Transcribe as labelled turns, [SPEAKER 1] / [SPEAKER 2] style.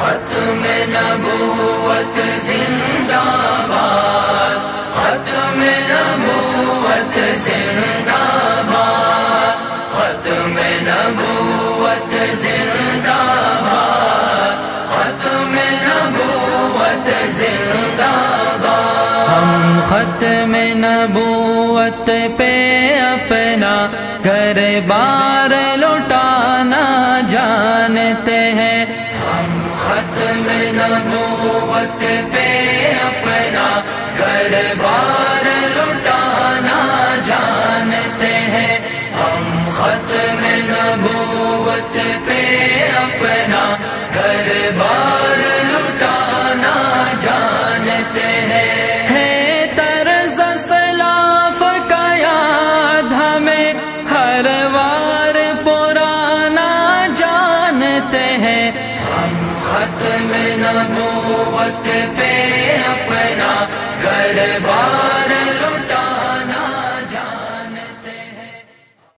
[SPEAKER 1] ختم نبوت زندہ باد، ختم نبوت زندہ باد، ختم نبوت زندہ باد، ختم نبوت زندہ باد۔ ہم ختم نبوت پہ اپنا گھر بار لوٹانا جانتے ہیں، ختم نبوت پہ اپنا گھر بار لٹانا جانتے ہیں، ہم ختم نبوت پہ اپنا گھر بار لٹانا جانتے ہیں۔ ہے طرز سلاف کا یاد ہمیں ہر وار پرانا جانتے ہیں، ختم نبوت پہ اپنا گھر بار